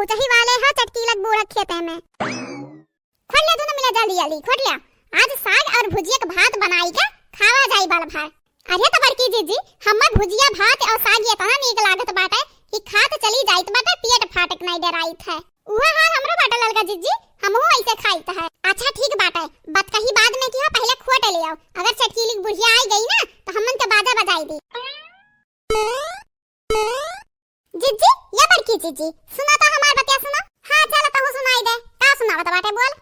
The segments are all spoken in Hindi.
पहुंचही वाले हो चटकी लग बूढ़ा खेते में। खोल ले दोनों मिला जल्दी जल्दी खोल ले। आज साग और भुजिया का भात बनाई का खावा जाई बाल भार। अरे तो बड़की जीजी हमर भुजिया भात और साग ये तना नीक लागत बाटे कि खात चली जाइत बाटे पेट फाटक नहीं डराइत है। उहा हाल हमरो बाटे ललका जीजी हमहू ऐसे खाइत है। अच्छा ठीक बाटे बात कही बाद में किया पहले खोट ले आओ। अगर चटकीली बुढ़िया आई गई ना तो हमन के बाजा बजाई दी। जीजी या बड़की जीजी सुना तो हमार बतिया सुना। हां चला तो सुनाई दे का सुनावत बाटे बोल।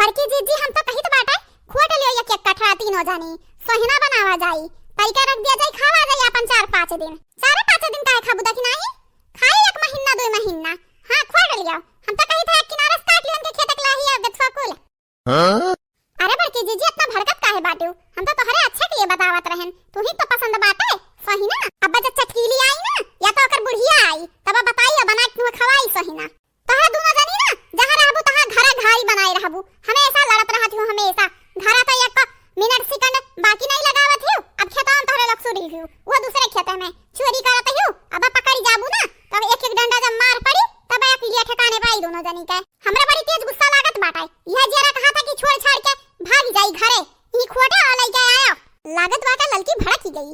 बड़की जीजी हम तो कहित बाटे खोट ले एक एक कठरा तीनों जानी सोहिना बनावा जाई तरीका रख दिया जाई खावा जाई अपन 4-5 दिन 4-5 दिन काहे खाबू दखी नाही खाई 1 महीना 2 महीना। हां खोट लियो हम तो कहित है किनारे काट लियन के खेतक लाही अब गथवा कुल। अरे बड़की जीजी इतना भड़कत काहे बाटू हम तो तोहरे अच्छे के लिए बतावत रहन तू ही तो पसंद बाटे सही ना। अब जब चटकीली आई ना या तो ओकर बुढ़िया आई तब बताइए बना के खवाई सही ना। तोहरा दोनों जनी ना जहां रहबू तहां घरा घाई बनाई रहबू हमेशा लड़त रहत हूं हमेशा। घरा तो 1 मिनट सेकंड बाकी नहीं लगावत हूं। अब खेतों में तोहरे लोग सुरी हूं वो दूसरे खेते में चोरी करत हूं। अब पकड़ी जाबू ना तब एक एक डंडा जब मार पड़ी तब एक लिए ठिकाने पाई दोनों जनी के। हमरा बड़ी तेज गुस्सा लागत बाटे यह जरा कहा था कि छोड़ छाड़ के भाग जाई घरे ई खोटा वाला के आया लागत बाटे ललकी भड़क ही गई।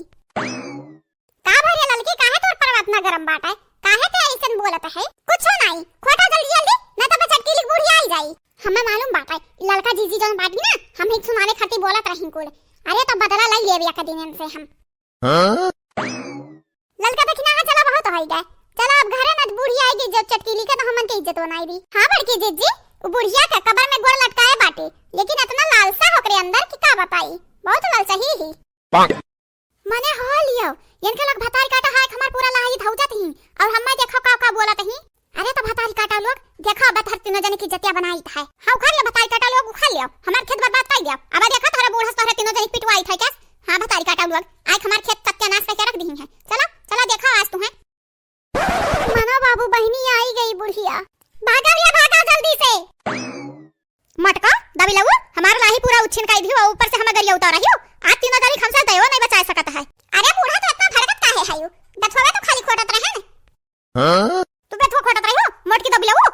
का भरे ललकी काहे तोर पर्वत ना गरम बाटे काहे ते ऐसन बोलत है कुछ नहीं खोटा जल्दी जल्दी न तो चटकीली बुढ़िया आई जाई। हमें मालूम बाटे लड़का जीजी जन बाटी ना हम ही सुनाने खातिर बोलत रही कुल। अरे तो बदला लाई लेब या दिन से हम ललका देखना हां चला बहुत होई गए। चलो अब घरे न बुढ़िया आएगी जब चटकीली का तो हमन के इज्जत बनाई दी। हां बड़की जीजी वो बुढ़िया का कबर में गोड़ लटकाए बाटे लेकिन इतना लालसा होकरे अंदर कि का बताई बहुत लालसा ही माने हो लियो इनके लोग भतारी काटा है हमार पूरा लाही धौजत ही और हम देखो का बोलत ही। अरे तो भतारी काटा लोग देखो बतर तीनों जने की जतिया बनाई है। हां खा ले भतारी काटा लोग खा लियो हमार खेत बर्बाद कर दियो। अब देखो तोरा बूढ़ा तोरा तीनों जने पिटवाई था क्या। हां भतारी काटा लोग आज हमार खेत सत्यानाश करके रख दी है। चलो चलो देखो आज तुम्हें मानो बाबू बहनी आई गई बुढ़िया भागा जल्दी से मटका दबी लगू हमारा लाही पूरा उछिन काई भी ऊपर से हम गरिया उतार रही हो आज तीनों जनी खमसा तयो नहीं बचा सकत है। अरे बूढ़ा तो इतना भड़कत काहे है यू दथवा तो खाली खोटत रहे तू बेथवा खोटत रही हो मोट की दबी लगू